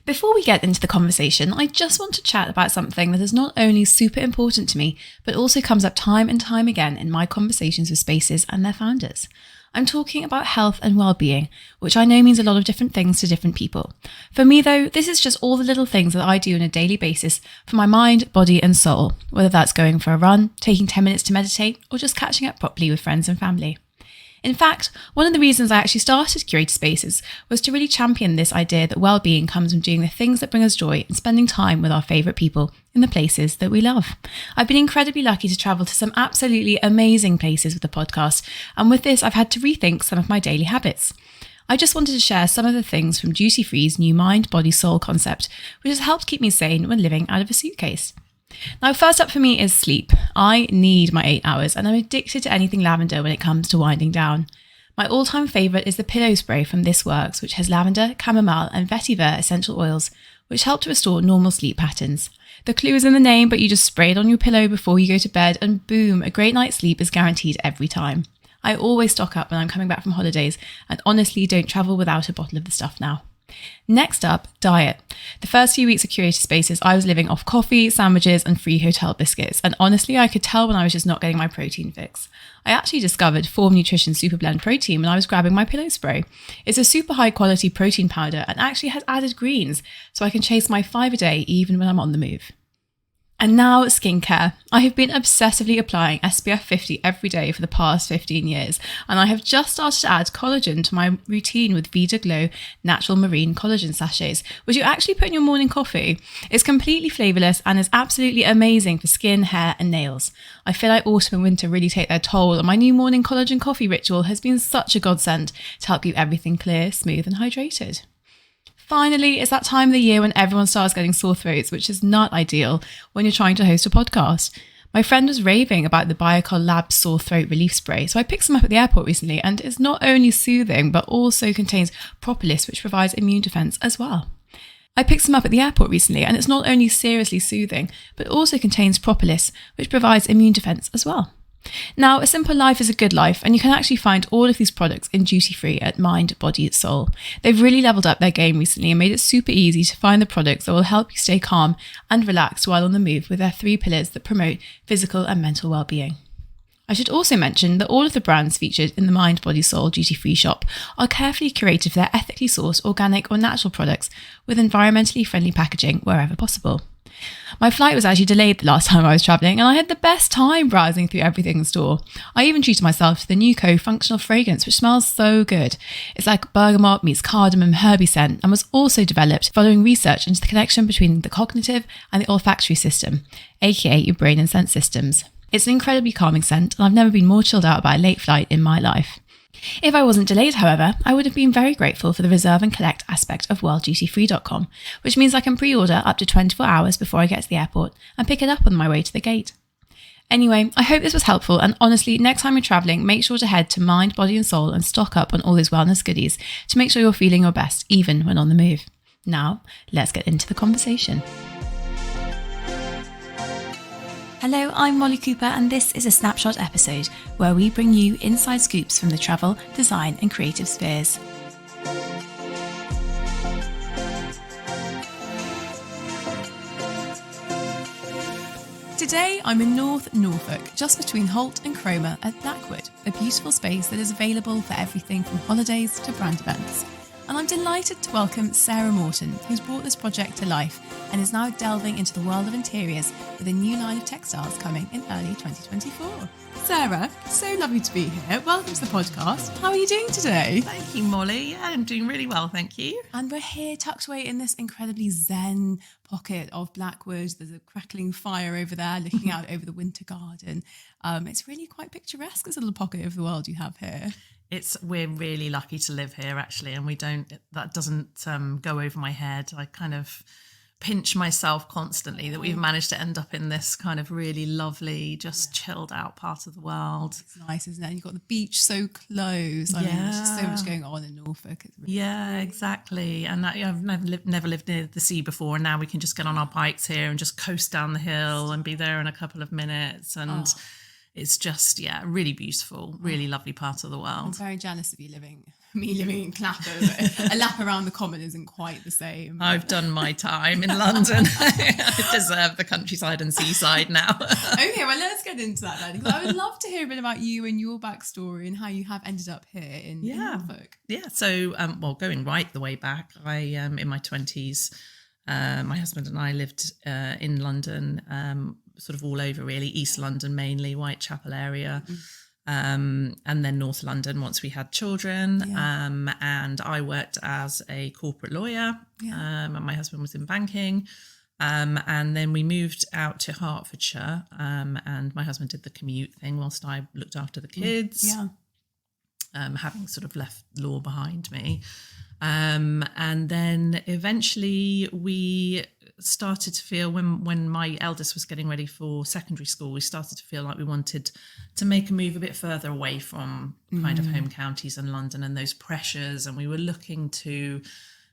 Before we get into the conversation, I just want to chat about something that is not only super important to me, but also comes up time and time again in my conversations with spaces and their founders. I'm talking about health and well-being, which I know means a lot of different things to different people. For me though, this is just all the little things that I do on a daily basis for my mind, body and soul, whether that's going for a run, taking 10 minutes to meditate, or just catching up properly with friends and family. In fact, one of the reasons I actually started Curated Spaces was to really champion this idea that well-being comes from doing the things that bring us joy and spending time with our favourite people in the places that we love. I've been incredibly lucky to travel to some absolutely amazing places with the podcast, and with this I've had to rethink some of my daily habits. I just wanted to share some of the things from Duty Free's new mind, body, soul concept, which has helped keep me sane when living out of a suitcase. Now, first up for me is sleep. I need my 8 hours and I'm addicted to anything lavender when it comes to winding down. My all-time favourite is the pillow spray from This Works, which has lavender, chamomile and vetiver essential oils, which help to restore normal sleep patterns. The clue is in the name, but you just spray it on your pillow before you go to bed and boom, a great night's sleep is guaranteed every time. I always stock up when I'm coming back from holidays and honestly don't travel without a bottle of the stuff now. Next up, diet. The first few weeks of Curated Spaces, I was living off coffee, sandwiches and free hotel biscuits. And honestly, I could tell when I was just not getting my protein fix. I actually discovered Form Nutrition Super Blend Protein when I was grabbing my pillow spray. It's a super high quality protein powder and actually has added greens, so I can chase my 5 a day even when I'm on the move. And now skincare. I have been obsessively applying SPF 50 every day for the past 15 years, and I have just started to add collagen to my routine with Vida Glow Natural Marine Collagen Sachets, which you actually put in your morning coffee. It's completely flavourless and is absolutely amazing for skin, hair and nails. I feel like autumn and winter really take their toll, and my new morning collagen coffee ritual has been such a godsend to help keep everything clear, smooth and hydrated. Finally, it's that time of the year when everyone starts getting sore throats, which is not ideal when you're trying to host a podcast. My friend was raving about the Biocol Labs sore throat relief spray, so I picked some up at the airport recently, and it's not only soothing, but also contains propolis, which provides immune defence as well. I picked some up at the airport recently, and it's not only seriously soothing, but also contains propolis, which provides immune defence as well. Now, a simple life is a good life, and you can actually find all of these products in Duty Free at Mind, Body, Soul. They've really leveled up their game recently and made it super easy to find the products that will help you stay calm and relaxed while on the move with their 3 pillars that promote physical and mental well-being. I should also mention that all of the brands featured in the Mind, Body, Soul Duty Free shop are carefully curated for their ethically sourced, organic or natural products with environmentally friendly packaging wherever possible. My flight was actually delayed the last time I was travelling, and I had the best time browsing through everything in store. I even treated myself to the new functional fragrance, which smells so good. It's like bergamot meets cardamom herby scent, and was also developed following research into the connection between the cognitive and the olfactory system, aka your brain and sense systems. It's an incredibly calming scent, and I've never been more chilled out by a late flight in my life. If I wasn't delayed, however, I would have been very grateful for the reserve and collect aspect of worlddutyfree.com, which means I can pre-order up to 24 hours before I get to the airport and pick it up on my way to the gate. Anyway, I hope this was helpful, and honestly, next time you're travelling, make sure to head to Mind, Body and Soul and stock up on all those wellness goodies to make sure you're feeling your best, even when on the move. Now, let's get into the conversation. Hello, I'm Molly Cooper, and this is a Snapshot episode where we bring you inside scoops from the travel, design and creative spheres. Today I'm in North Norfolk, just between Holt and Cromer at Blackwood, a beautiful space that is available for everything from holidays to brand events. And I'm delighted to welcome Sarah Morton, who's brought this project to life and is now delving into the world of interiors with a new line of textiles coming in early 2024. Sarah, so lovely to be here. Welcome to the podcast. How are you doing today? Thank you, Molly. Yeah, I'm doing really well, thank you. And we're here tucked away in this incredibly zen pocket of Blackwood. There's a crackling fire over there looking out over the winter garden. It's really quite picturesque, this little pocket of the world you have here. We're really lucky to live here, actually, and that doesn't go over my head. I kind of pinch myself constantly that we've managed to end up in this kind of really lovely, just chilled out part of the world. It's nice, isn't it? You've got the beach so close. I mean, there's just so much going on in Norfolk. It's really exactly. And I've never lived near the sea before, and now we can just get on our bikes here and just coast down the hill and be there in a couple of minutes. And it's just, yeah, really beautiful, really lovely part of the I'm world. very jealous of you living in Clapham, but a lap around the common isn't quite the same. I've done my time in London. I deserve the countryside and seaside now. Okay, well, let's get into that then, because I would love to hear a bit about you and your backstory and how you have ended up here in Norfolk. Yeah, so, going right the way back, I, in my 20s, my husband and I lived in London, sort of all over really, East London mainly, Whitechapel area. And then North London once we had children. And I worked as a corporate lawyer, and my husband was in banking. And then we moved out to Hertfordshire, and my husband did the commute thing whilst I looked after the kids, having sort of left law behind me. And then eventually we started to feel, when my eldest was getting ready for secondary school, we started to feel like we wanted to make a move a bit further away from kind of home counties and London and those pressures. And we were looking to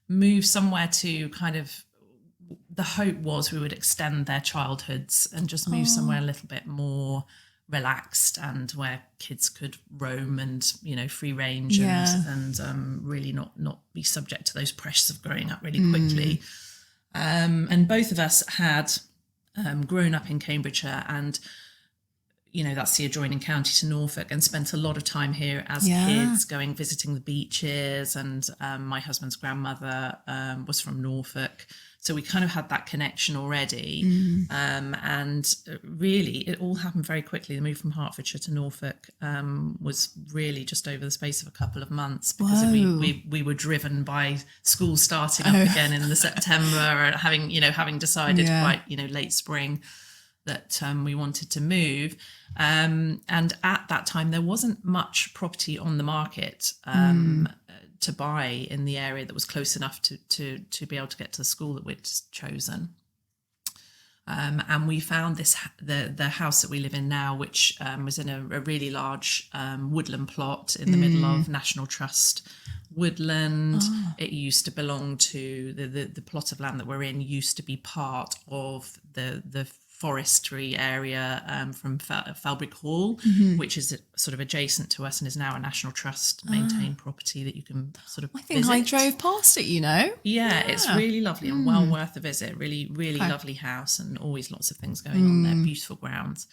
move somewhere to kind of, the hope was we would extend their childhoods and just move somewhere a little bit more relaxed and where kids could roam and, you know, free range and really not be subject to those pressures of growing up really quickly. And both of us had grown up in Cambridgeshire, and, you know, that's the adjoining county to Norfolk, and spent a lot of time here as kids, visiting the beaches. And my husband's grandmother was from Norfolk. So we kind of had that connection already. And really, it all happened very quickly. The move from Hertfordshire to Norfolk was really just over the space of a couple of months, because we were driven by school starting up again in the September, having decided quite, late spring that we wanted to move. And at that time, there wasn't much property on the market to buy in the area that was close enough to be able to get to the school that we'd chosen. And we found the house that we live in now, which was in a really large woodland plot in the middle of National Trust woodland. It used to belong to the plot of land that we're in used to be part of the forestry area from Falbrick Hall, which is sort of adjacent to us and is now a National Trust maintained property that you can sort of I think visit. I drove past it, Yeah, it's really lovely and well worth a visit. Really, really lovely house, and always lots of things going on there. Beautiful grounds.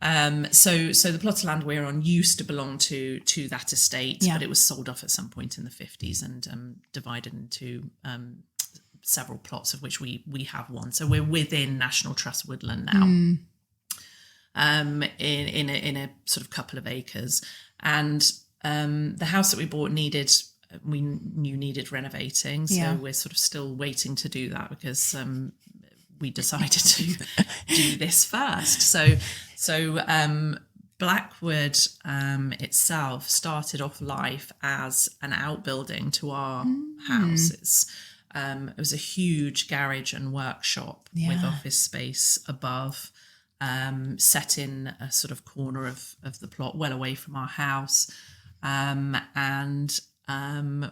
So the plot of land we're on used to belong to that estate, but it was sold off at some point in the 50s and divided into several plots, of which we have one. So we're within National Trust woodland now, in a sort of couple of acres. And the house that we bought needed renovating. So we're sort of still waiting to do that, because we decided to do this first. So Blackwood itself started off life as an outbuilding to our house. It was a huge garage and workshop with office space above, set in a sort of corner of the plot, well away from our house. And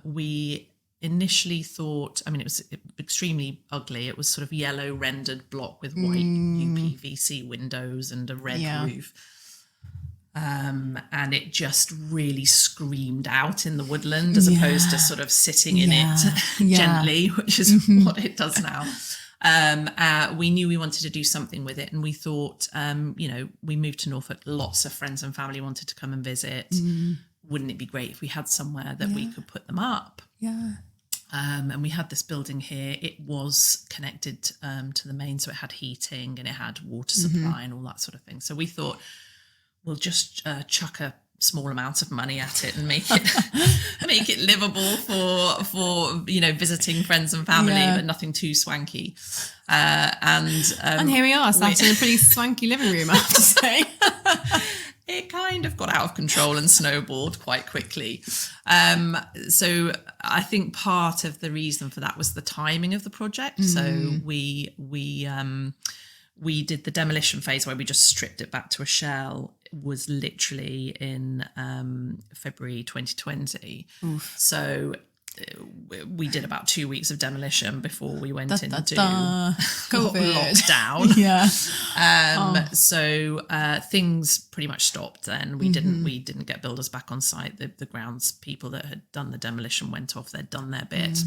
we initially thought, it was extremely ugly. It was sort of yellow rendered block with white UPVC windows and a red roof. And it just really screamed out in the woodland, as opposed to sort of sitting in it gently, which is what it does now. We knew we wanted to do something with it, and we thought, we moved to Norfolk, lots of friends and family wanted to come and visit. Wouldn't it be great if we had somewhere that we could put them up? And we had this building here. It was connected to the main, so it had heating and it had water supply and all that sort of thing. So we thought, we'll just chuck a small amount of money at it and make it livable for visiting friends and family, but nothing too swanky. And here we are, sat in a pretty swanky living room, I have to say. It kind of got out of control and snowballed quite quickly. So I think part of the reason for that was the timing of the project. So we did the demolition phase where we just stripped it back to a shell, was literally in February 2020. So we did about 2 weeks of demolition before we went into COVID lockdown. Yeah. So things pretty much stopped then. We didn't get builders back on site. The grounds people that had done the demolition went off. They'd done their bit.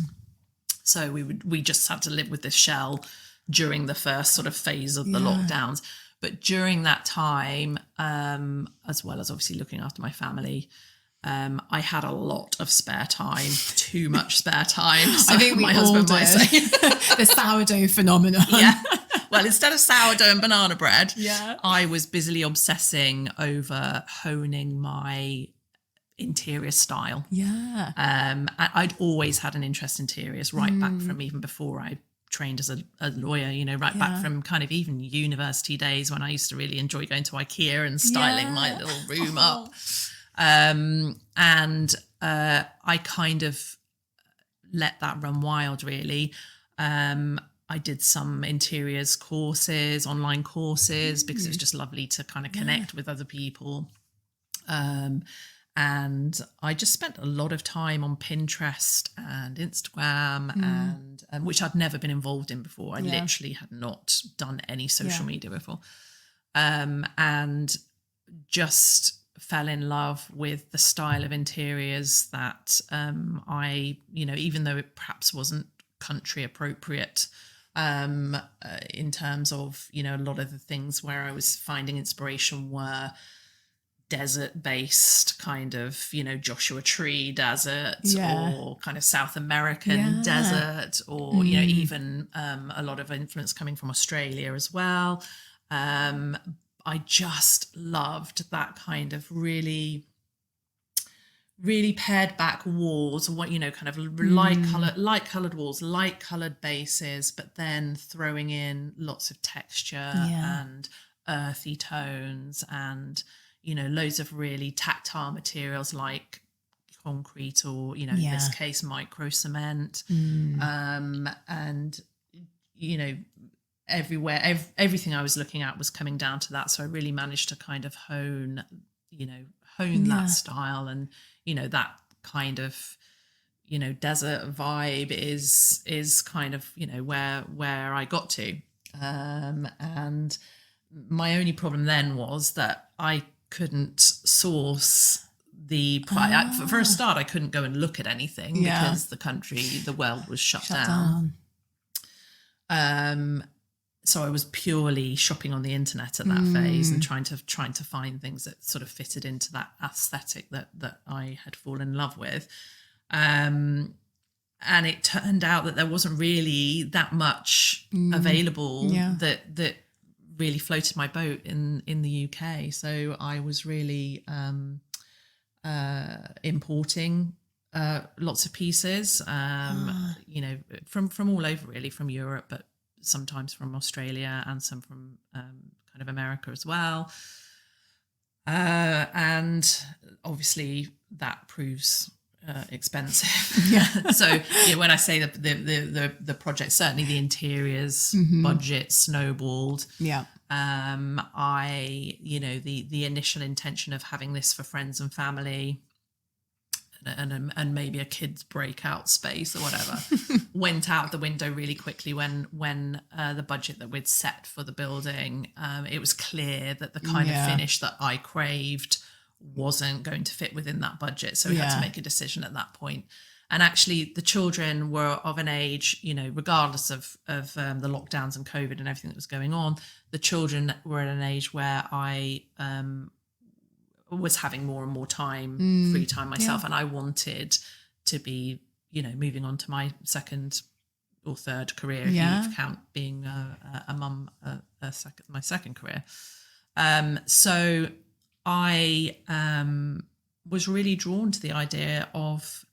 So we just had to live with this shell during the first sort of phase of the lockdowns. But during that time, as well as obviously looking after my family, I had a lot of spare time, too much spare time. So I think my husband might say the sourdough phenomenon. Yeah. Well, instead of sourdough and banana bread, I I was busily obsessing over honing my interior style. Yeah. I'd always had an interest in interiors right back from even before I trained as a lawyer, you know, right back from kind of even university days when I used to really enjoy going to IKEA and styling my little room up. And I kind of let that run wild, really. I did some interiors courses, online courses, because it was just lovely to kind of connect with other people. And I just spent a lot of time on Pinterest and Instagram, and which I'd never been involved in before. I literally had not done any social media before. And just fell in love with the style of interiors that I, you know, even though it perhaps wasn't country appropriate in terms of, you know, a lot of the things where I was finding inspiration were desert based, kind of, you know, Joshua Tree desert or kind of South American desert, or you know, even a lot of influence coming from Australia as well. I just loved that kind of really pared back walls, what, you know, kind of light colored walls, light colored bases, but then throwing in lots of texture and earthy tones, and, you know, loads of really tactile materials like concrete, or, you know, in this case, micro cement. And, you know, everywhere, everything I was looking at was coming down to that. So I really managed to kind of hone that style, and, you know, that kind of, you know, desert vibe is kind of, you know, where I got to. And my only problem then was that I couldn't source the for a start. I couldn't go and look at anything because the world was shut down. So I was purely shopping on the internet at that phase, and trying to find things that sort of fitted into that aesthetic that I had fallen in love with. And it turned out that there wasn't really that much available that really floated my boat in the UK. So I was really importing lots of pieces, you know, from all over, really, from Europe, but sometimes from Australia, and some from kind of America as well. And obviously that proves expensive. So, you know, when I say the project, certainly the interiors budget snowballed. I, you know, the initial intention of having this for friends and family, and maybe a kid's breakout space or whatever, went out the window really quickly when the budget that we'd set for the building, it was clear that the kind of finish that I craved wasn't going to fit within that budget. So we had to make a decision at that point. And actually the children were of an age, you know, regardless of the lockdowns and COVID and everything that was going on, the children were at an age where I was having more and more time, free time myself. And I wanted to be, you know, moving on to my second or third career, if you count being a mum, my second career. So I was really drawn to the idea of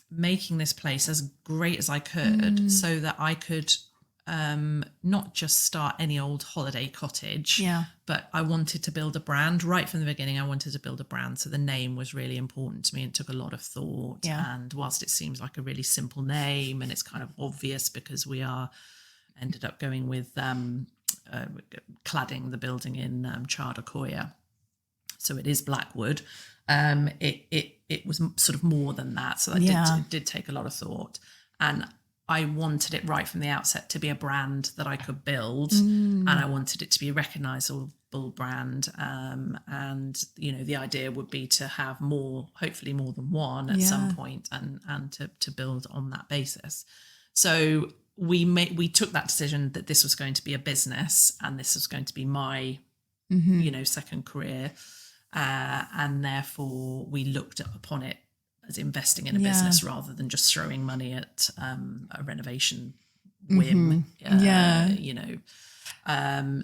making this place as great as I could, so that I could not just start any old holiday cottage, but I wanted to build a brand right from the beginning. I wanted to build a brand. So the name was really important to me, and took a lot of thought. And whilst it seems like a really simple name, and it's kind of obvious because we ended up going with cladding the building in Chardacoya, So it is Blackwood. It was sort of more than that. So that did take a lot of thought. And I wanted it right from the outset to be a brand that I could build, and I wanted it to be a recognisable brand. And the idea would be to have hopefully more than one at some point, and to build on that basis. So we took that decision that this was going to be a business, and this was going to be my second career, and therefore we looked upon it as investing in a business rather than just throwing money at a renovation whim.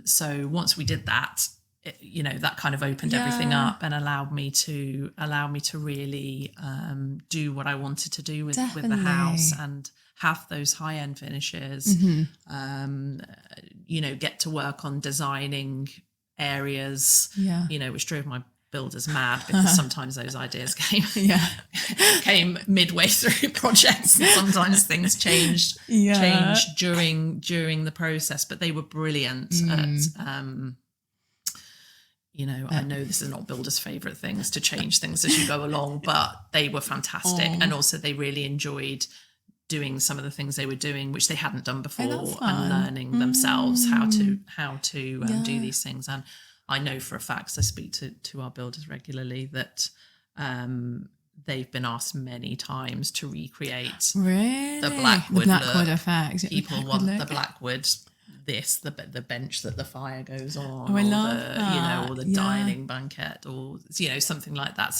So once we did that, that kind of opened everything up and allowed me to really do what I wanted to do with the house, and have those high-end finishes, get to work on designing areas, which drove my builders mad, because sometimes those ideas came midway through projects, and sometimes things changed during the process, but they were brilliant at I know this is not builders' favourite things, to change things as you go along, but they were fantastic. And also they really enjoyed doing some of the things they were doing, which they hadn't done before, and learning themselves how to do these things. And I know for a fact, 'cause I speak to our builders regularly, that they've been asked many times to recreate the Blackwood look. Effect. People want the Blackwood, the bench that the fire goes on, I love that. or the dining banquette, or something like that.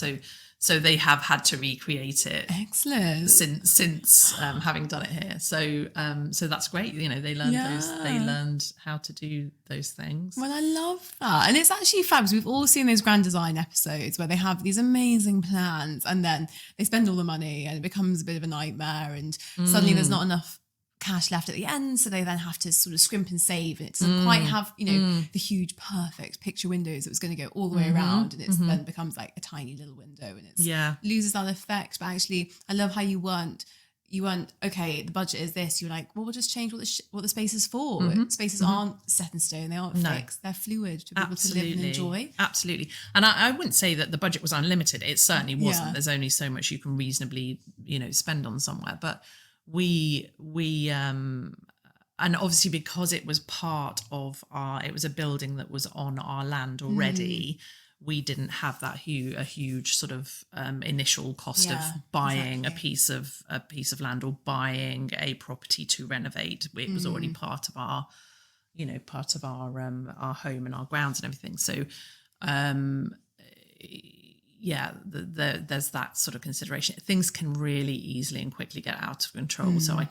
So they have had to recreate it. Excellent. Since having done it here. So that's great. They learned how to do those things. Well, I love that. And it's actually fabulous. We've all seen those grand design episodes where they have these amazing plans, and then they spend all the money and it becomes a bit of a nightmare, and suddenly there's not enough cash left at the end, so they then have to sort of scrimp and save, and it doesn't quite have the huge perfect picture windows that was going to go all the way around, and it then becomes like a tiny little window, and it loses that effect. But actually I love how you weren't okay, the budget is this, you're like, well, we'll just change what the space is for. Spaces aren't set in stone, they aren't fixed, they're fluid to be able to live and enjoy. Absolutely. And I wouldn't say that the budget was unlimited, it certainly wasn't. There's only so much you can reasonably spend on somewhere, but we and obviously because it was it was a building that was on our land already, we didn't have that a huge sort of initial cost of buying a piece of land, or buying a property to renovate. It was already part of our home and our grounds and everything. So there's that sort of consideration. Things can really easily and quickly get out of control. So I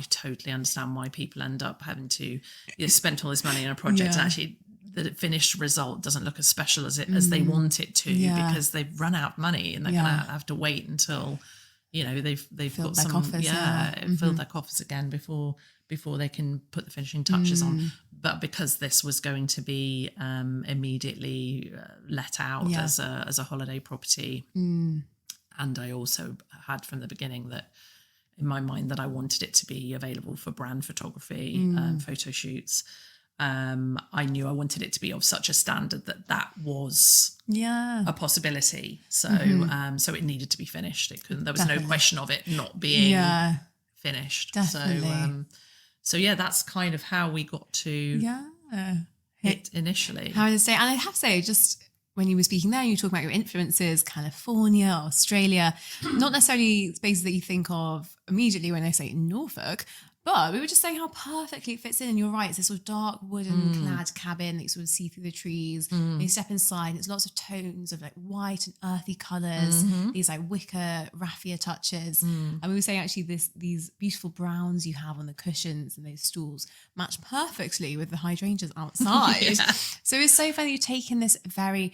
totally understand why people end up having to spend all this money on a project, and actually the finished result doesn't look as special as they want it to, because they've run out of money, and they're gonna have to filled got some filled their coffers again before they can put the finishing touches on. But because this was going to be immediately let out as a holiday property, and I also had from the beginning that in my mind that I wanted it to be available for brand photography, photo shoots. I knew I wanted it to be of such a standard that was a possibility. So so it needed to be finished. There was no question of it not being finished. Definitely. So that's kind of how we got to it initially. How to say, and I have to say, just when you were speaking there, you were talking about your influences, California, Australia, not necessarily spaces that you think of immediately when I say Norfolk, but we were just saying how perfectly it fits in. And you're right, it's this sort of dark wooden clad cabin that you sort of see through the trees. And you step inside, and it's lots of tones of like white and earthy colours, these like wicker, raffia touches. And we were saying actually these beautiful browns you have on the cushions and those stools match perfectly with the hydrangeas outside. So it's so funny you've taken this very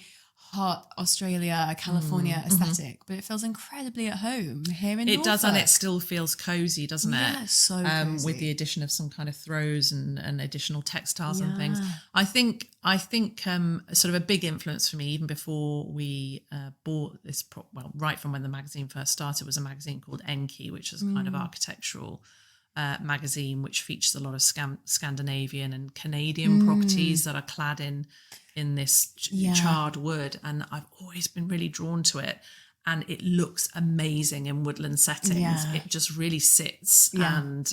hot Australia, California aesthetic, but it feels incredibly at home here in Norfolk. It does, and it still feels cozy, doesn't it? Yeah, so cozy. With the addition of some kind of throws and additional textiles and things. I think sort of a big influence for me, even before we bought this, right from when the magazine first started, was a magazine called Enki, which was kind of architectural magazine, which features a lot of Scandinavian and Canadian properties that are clad in this charred wood, and I've always been really drawn to it. And it looks amazing in woodland settings. Yeah. It just really sits, and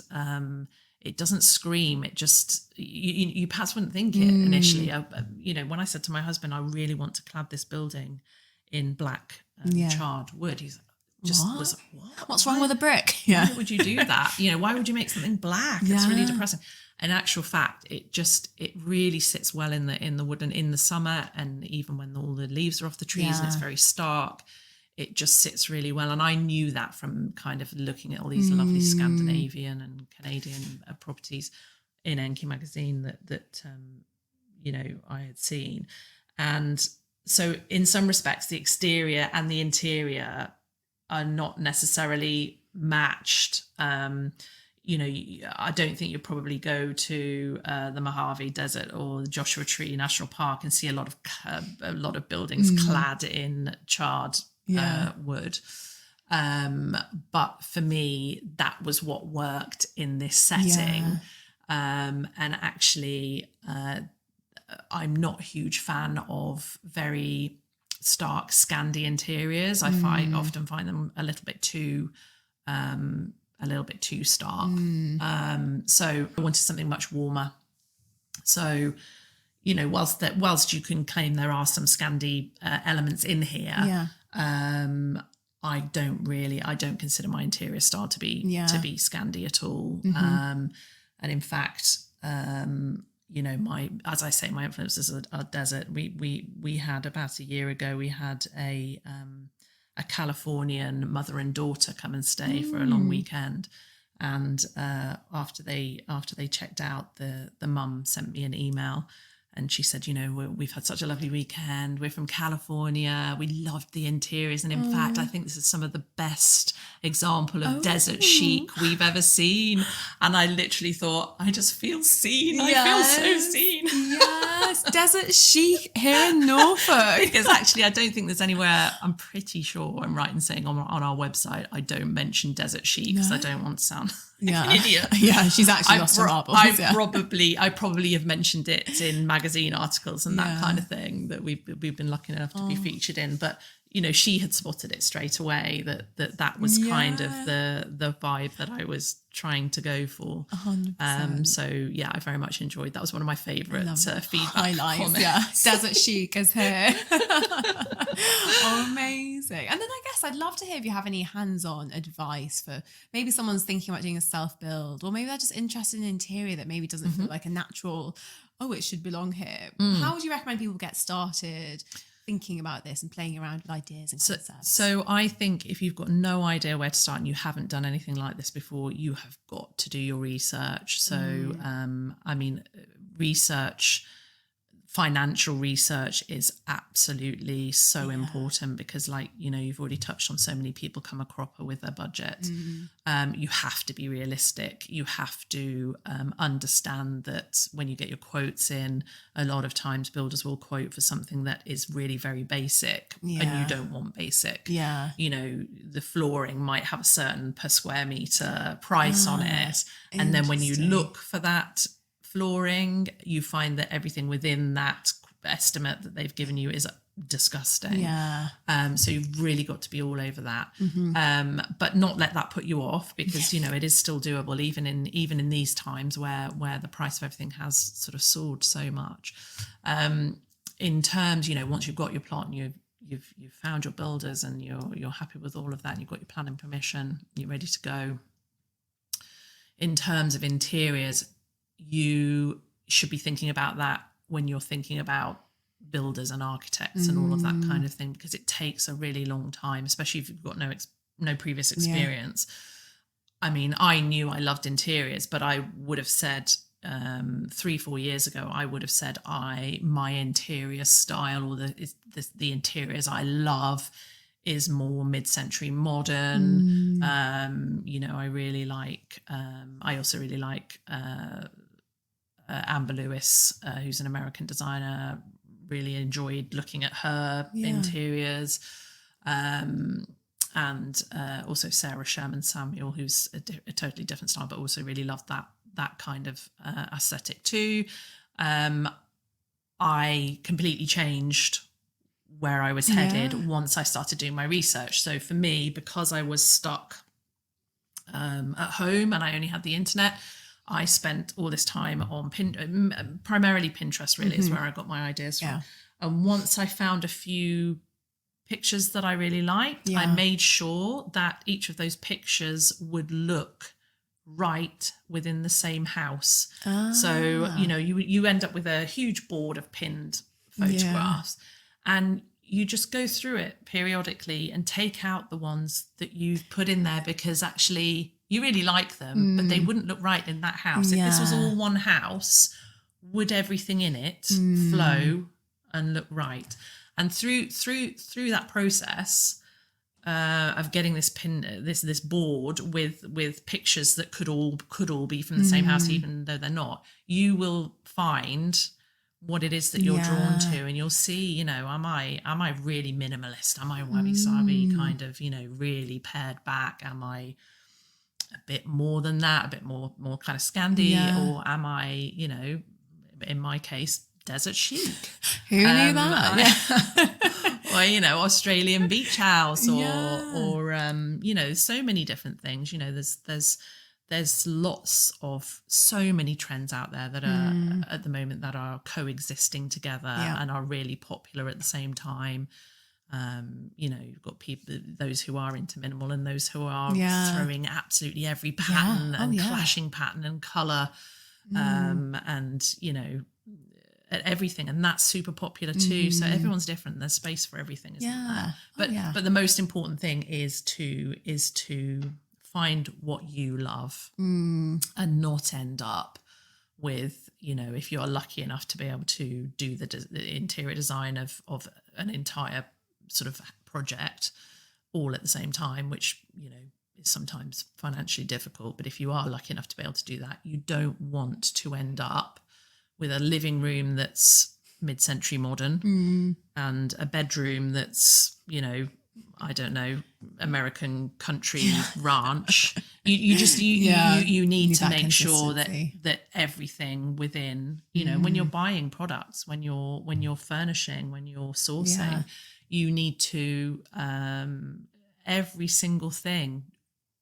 it doesn't scream. It just, you perhaps wouldn't think it initially. When I said to my husband, I really want to clad this building in black charred wood, he's like, what? What's wrong with a brick? Why would you do that? Why would you make something black? It's really depressing. In actual fact, it really sits well in the wood, and in the summer, and even when all the leaves are off the trees and it's very stark, it just sits really well. And I knew that from kind of looking at all these lovely Scandinavian and Canadian properties in Enki magazine that I had seen. And so in some respects, the exterior and the interior are not necessarily matched. I don't think you'd probably go to the Mojave Desert or the Joshua Tree National Park and see a lot of buildings clad in charred wood. But for me, that was what worked in this setting. And actually, I'm not a huge fan of very stark Scandi interiors. I often find them a little bit too stark. So I wanted something much warmer. So, whilst you can claim there are some Scandi elements in here, I don't consider my interior style to be Scandi at all. And in fact, as I say, my influences are desert. We had about a year ago, we had a Californian mother and daughter come and stay for a long weekend. And after they checked out, the mum sent me an email. And she said, we've had such a lovely weekend. We're from California. We loved the interiors. And in fact, I think this is some of the best example of desert chic we've ever seen. And I literally thought, I just feel seen. I feel so seen. Yes, desert chic here in Norfolk. Because actually, I don't think there's anywhere, I'm pretty sure I'm right in saying on our website, I don't mention desert chic because I don't want to sound like an idiot. Yeah, she's actually lost her marbles. I probably have mentioned it in magazine articles and that kind of thing that we've been lucky enough to be featured in. But she had spotted it straight away that was kind of the vibe that I was trying to go for. 100%. So I very much enjoyed that. Was one of my favourite feedback highlights. comments. Desert chic is here. Amazing. And then I guess I'd love to hear if you have any hands-on advice for maybe someone's thinking about doing a self-build, or maybe they're just interested in interior that maybe doesn't feel like a natural, it should belong here. How would you recommend people get started thinking about this and playing around with ideas and concepts? So I think if you've got no idea where to start and you haven't done anything like this before, you have got to do your research. So, financial research is absolutely so important because you've already touched on, so many people come a cropper with their budget. You have to be realistic. You have to understand that when you get your quotes in, a lot of times builders will quote for something that is really very basic and you don't want basic. The flooring might have a certain per square meter price on it. And then when you look for that flooring, you find that everything within that estimate that they've given you is disgusting. So you've really got to be all over that, but not let that put you off, because it is still doable even in these times where the price of everything has sort of soared so much. In terms, once you've got your plot and you've found your builders and you're happy with all of that and you've got your planning permission, you're ready to go. In terms of interiors, you should be thinking about that when you're thinking about builders and architects and all of that kind of thing, because it takes a really long time, especially if you've got no previous experience. I mean, I knew I loved interiors, but I would have said 3-4 years ago, I would have said my interior style or the interiors I love is more mid-century modern. I really like, I also really like Amber Lewis, who's an American designer. Really enjoyed looking at her interiors. And and also Sarah Sherman Samuel, who's a totally different style, but also really loved that kind of aesthetic too. I completely changed where I was headed once I started doing my research. So for me, because I was stuck at home and I only had the internet, I spent all this time on primarily Pinterest, really, is where I got my ideas from. And once I found a few pictures that I really liked, I made sure that each of those pictures would look right within the same house. So, you end up with a huge board of pinned photographs, and you just go through it periodically and take out the ones that you've put in there because actually you really like them, but they wouldn't look right in that house. If this was all one house, would everything in it flow and look right? And through that process of getting this board with pictures that could all be from the same house, even though they're not, you will find what it is that you're drawn to, and you'll see, am I really minimalist? Am I wabi-sabi kind of, really pared back? Am I a bit more than that, a bit more kind of Scandi, or am I, in my case, desert chic? Who knew that? Or, Australian beach house, or so many different things. There's lots of so many trends out there that are at the moment that are coexisting together and are really popular at the same time. You've got people, those who are into minimal and those who are throwing absolutely every pattern and clashing pattern and colour, and everything, and that's super popular too. So everyone's different. There's space for everything, isn't there? But the most important thing is to find what you love and not end up with, if you're lucky enough to be able to do the interior design of an entire sort of project all at the same time, which is sometimes financially difficult, but if you are lucky enough to be able to do that, you don't want to end up with a living room that's mid-century modern and a bedroom that's I don't know, American country ranch. You need to make sure that everything within, when you're buying products, when you're furnishing, when you're sourcing, you need to every single thing.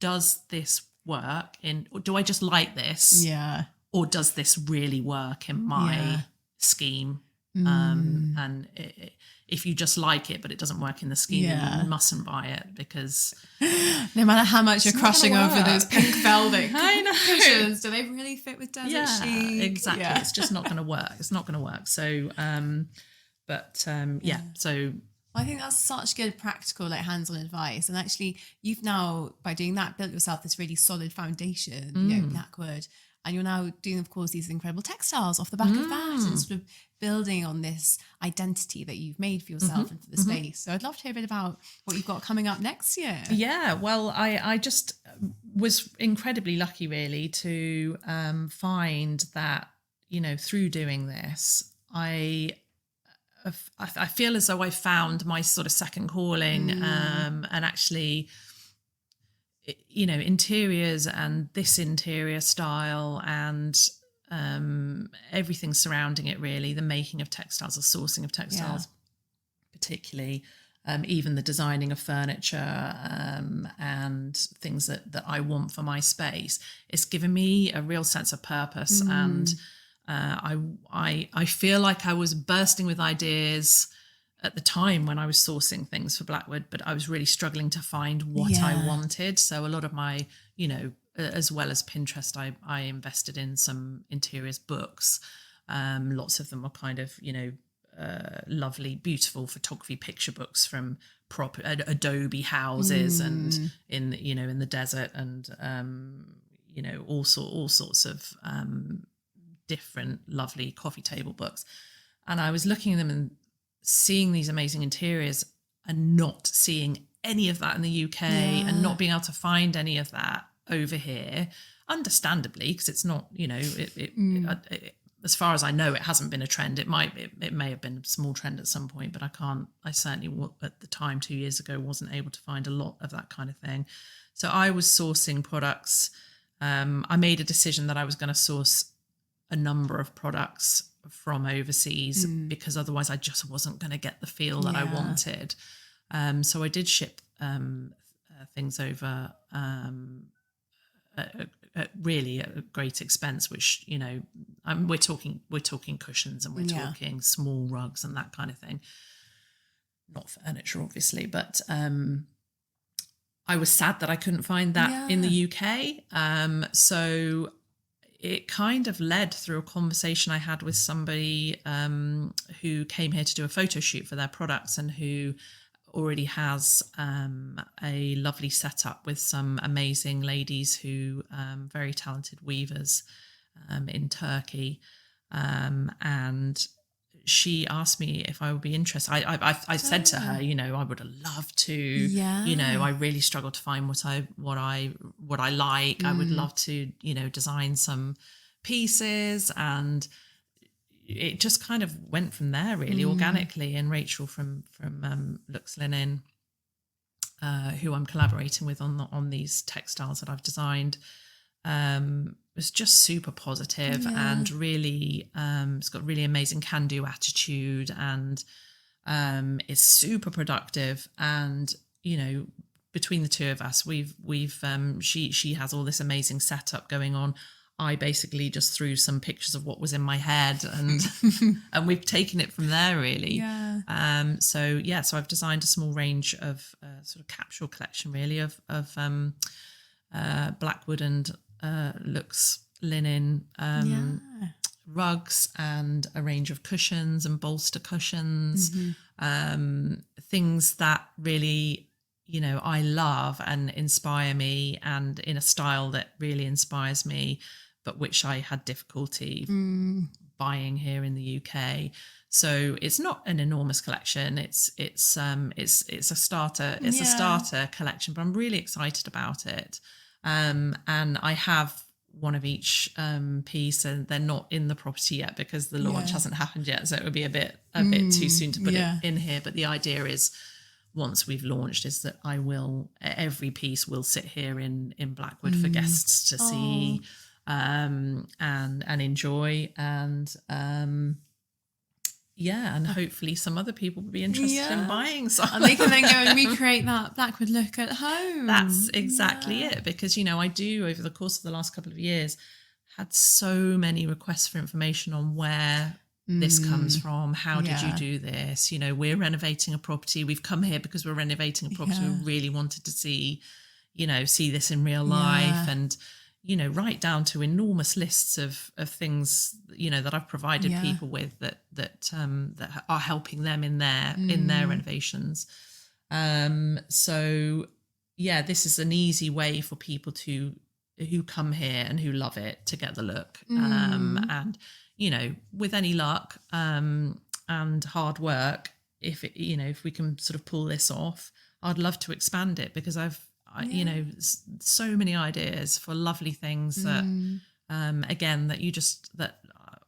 Does this work or do I just like this? Yeah. Or does this really work in my scheme? And if you just like it, but it doesn't work in the scheme, then you mustn't buy it, because no matter how much you're crushing over those pink velvet cushions, do they really fit with desert chic? Exactly. It's just not going to work. It's not going to work. So, so I think that's such good practical, hands-on advice. And actually, you've now, by doing that, built yourself this really solid foundation, Blackwood. And you're now doing, of course, these incredible textiles off the back of that, and sort of building on this identity that you've made for yourself and for the space. So I'd love to hear a bit about what you've got coming up next year. Yeah, well, I just was incredibly lucky, really, to find that, through doing this, I feel as though I found my sort of second calling, and actually, interiors and this interior style and everything surrounding it, really, the making of textiles, the sourcing of textiles, particularly, even the designing of furniture and things that I want for my space. It's given me a real sense of purpose, and I feel like I was bursting with ideas at the time when I was sourcing things for Blackwood, but I was really struggling to find what I wanted. So a lot of my, as well as Pinterest, I invested in some interiors books. Lots of them were kind of, lovely, beautiful photography picture books from proper adobe houses and in the desert, and all sorts of different lovely coffee table books. And I was looking at them and seeing these amazing interiors and not seeing any of that in the UK, and not being able to find any of that over here, understandably, because it's not, as far as I know, it hasn't been a trend. It may have been a small trend at some point, but I certainly at the time 2 years ago wasn't able to find a lot of that kind of thing. So I was sourcing products. I made a decision that I was going to source a number of products from overseas because otherwise I just wasn't going to get the feel that I wanted. So I did ship things over at really a great expense, which, you know, we're talking cushions and we're talking small rugs and that kind of thing. Not furniture, obviously, but I was sad that I couldn't find that in the UK. So it kind of led through a conversation I had with somebody who came here to do a photo shoot for their products and who already has a lovely setup with some amazing ladies who very talented weavers in Turkey, and she asked me if I would be interested. I said to her, you know, I would have loved to. You know, I really struggled to find what I like. I would love to, you know, design some pieces, and it just kind of went from there really organically. And Rachel from Lux Linen, who I'm collaborating with on these textiles that I've designed, was just super positive and really it's got really amazing can-do attitude, and is super productive. And, you know, between the two of us, we've she has all this amazing setup going on. I basically just threw some pictures of what was in my head, and and we've taken it from there really. So I've designed a small range of sort of capsule collection really of Blackwood and Lux Linen rugs, and a range of cushions and bolster cushions, things that really, you know, I love and inspire me, and in a style that really inspires me, but which I had difficulty buying here in the UK. So it's not an enormous collection. It's a starter. It's a starter collection, but I'm really excited about it. And I have one of each piece, and they're not in the property yet because the launch hasn't happened yet. So it would be a bit too soon to put it in here. But the idea is, once we've launched, is that every piece will sit here in Blackwood for guests to see and enjoy, and and hopefully some other people will be interested in buying some. And they can then go and recreate that Blackwood look at home. That's exactly it, because, you know, I do, over the course of the last couple of years, had so many requests for information on where this comes from. How did you do this? You know, we're renovating a property. We've come here because we're renovating a property. We really wanted to see this in real life, and, you know, right down to enormous lists of things, you know, that I've provided people with that are helping them in their renovations. So this is an easy way for people who come here and who love it to get the look. And, you know, with any luck and hard work, if we can sort of pull this off, I'd love to expand it, because you know, so many ideas for lovely things that, again, that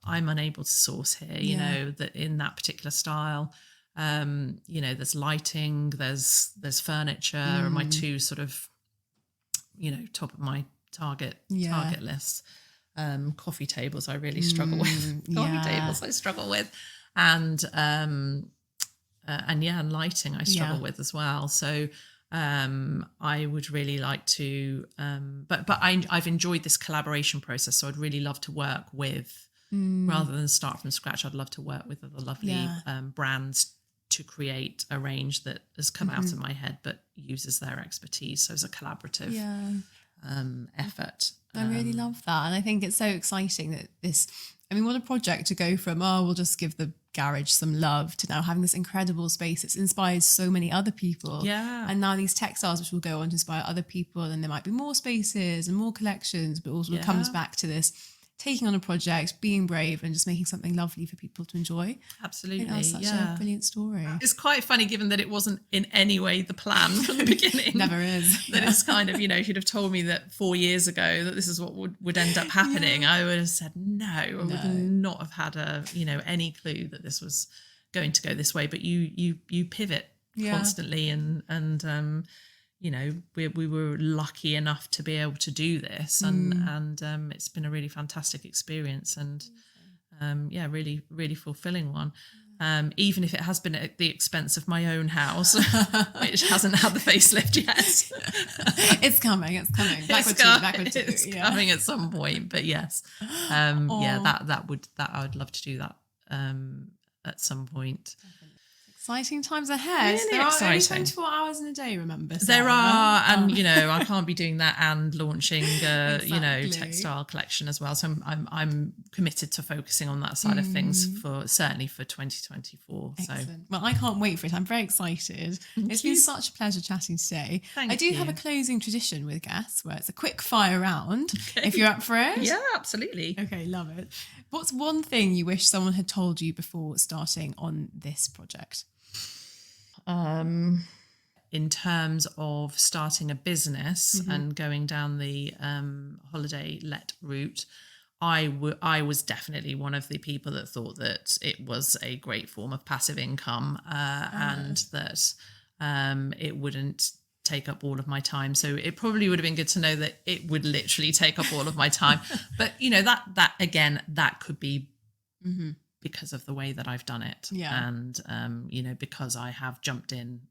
I'm unable to source here, you know, that in that particular style. You know, there's lighting, there's furniture, and my two sort of, you know, top of my target list. Coffee tables I really struggle with. Coffee tables I struggle with, and lighting I struggle with as well. So I would really like to, but I've enjoyed this collaboration process. So I'd really love to work with, rather than start from scratch, I'd love to work with other lovely brands to create a range that has come out of my head, but uses their expertise. So it's a collaborative effort. I really love that. And I think it's so exciting that what a project to go from, we'll just give the garage some love, to now having this incredible space that's inspires so many other people. And now these textiles, which will go on to inspire other people, and there might be more spaces and more collections, but also it comes back to this taking on a project, being brave, and just making something lovely for people to enjoy. Absolutely. I think that's such a brilliant story. It's quite funny given that it wasn't in any way the plan from the beginning. Never is. That it's kind of, if you'd have told me that 4 years ago that this is what would end up happening, I would have said no. I would not have had any clue that this was going to go this way. But you pivot constantly, and we were lucky enough to be able to do this, and it's been a really fantastic experience, and really, really fulfilling one. Even if it has been at the expense of my own house, which hasn't had the facelift yet. It's coming. Blackwood too. It's coming at some point, but yes, that I would love to do that at some point. Exciting times ahead. Really there exciting. are only 24 hours in a day, remember? Sarah? There are, and I can't be doing that and launching Exactly. textile collection as well. So I'm committed to focusing on that side of things certainly for 2024. Excellent. So well, I can't wait for it. I'm very excited. It's been such a pleasure chatting today. Thank I do you. have a closing tradition with guests where it's a quick fire round. If you're up for it. Yeah, absolutely. Okay, love it. What's one thing you wish someone had told you before starting on this project? In terms of starting a business and going down the holiday let route, I was definitely one of the people that thought that it was a great form of passive income, and that it wouldn't take up all of my time. So it probably would have been good to know that it would literally take up all of my time. But that again, that could be because of the way that I've done it, and because I have jumped in,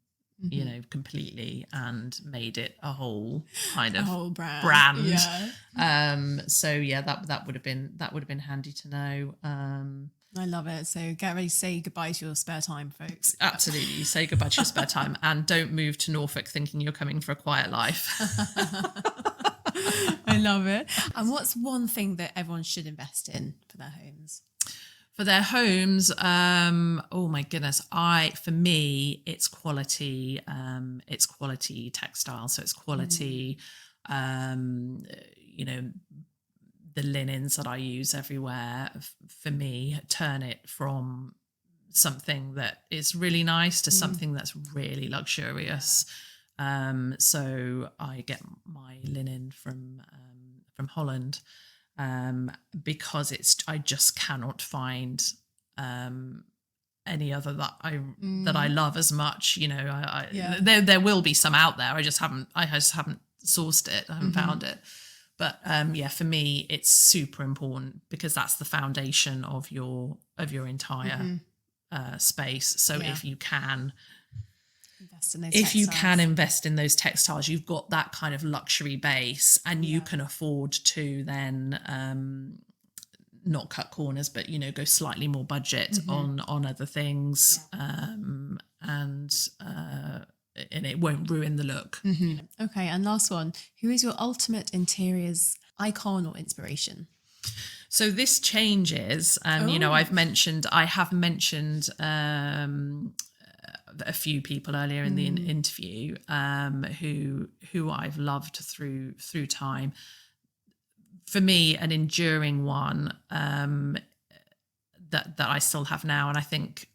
completely and made it a whole kind of whole brand. So that would have been handy to know. I love it. So get ready to say goodbye to your spare time, folks. Absolutely, say goodbye to your spare time, and don't move to Norfolk thinking you're coming for a quiet life. I love it. And what's one thing that everyone should invest in for their homes? For their homes, oh my goodness, for me, it's quality textile. So it's quality, the linens that I use everywhere, for me, turn it from something that is really nice to something that's really luxurious. So I get my linen from Holland. Because I just cannot find any other that I love as much. There will be some out there. I just haven't sourced it. I haven't found it. But for me, it's super important because that's the foundation of your entire space. So if you can. If you can invest in those textiles, you've got that kind of luxury base, and you can afford to then not cut corners, but go slightly more budget on other things, and it won't ruin the look. Okay, and last one: who is your ultimate interiors icon or inspiration? So this changes. I have mentioned. A few people earlier in the interview who I've loved through time. For me, an enduring one that I still have now, and I think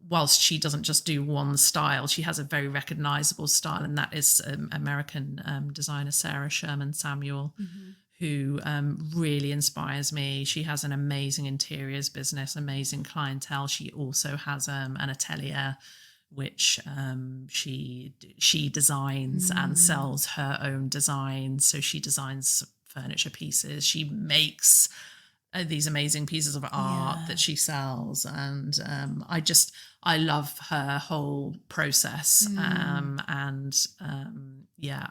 whilst she doesn't just do one style, she has a very recognizable style, and that is American designer Sarah Samuel, who really inspires me. She has an amazing interiors business, amazing clientele. She also has an atelier which she designs and sells her own designs. So she designs furniture pieces. She makes these amazing pieces of art that she sells, and I love her whole process. I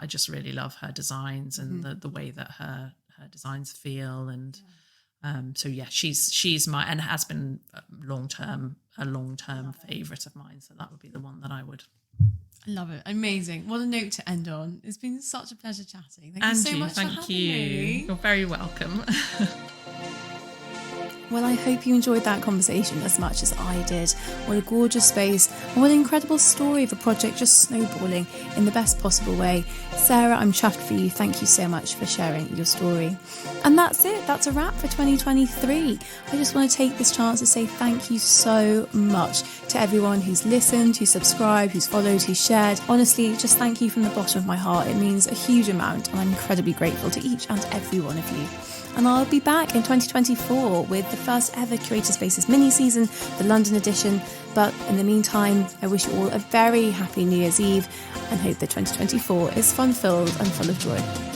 just really love her designs and the way that her designs feel, and she's my, and has been a long-term favorite of mine. So that would be the one that I would. I love it. Amazing. What a note to end on. It's been such a pleasure chatting. Thank you so much for having me. You're very welcome. Well, I hope you enjoyed that conversation as much as I did. What a gorgeous space, and what an incredible story of a project just snowballing in the best possible way. Sarah, I'm chuffed for you. Thank you so much for sharing your story. And that's it. That's a wrap for 2023. I just want to take this chance to say thank you so much to everyone who's listened, who's subscribed, who's followed, who's shared. Honestly, just thank you from the bottom of my heart. It means a huge amount, and I'm incredibly grateful to each and every one of you. And I'll be back in 2024 with the first ever Curator Spaces mini-season, the London edition. But in the meantime, I wish you all a very happy New Year's Eve and hope that 2024 is fun-filled and full of joy.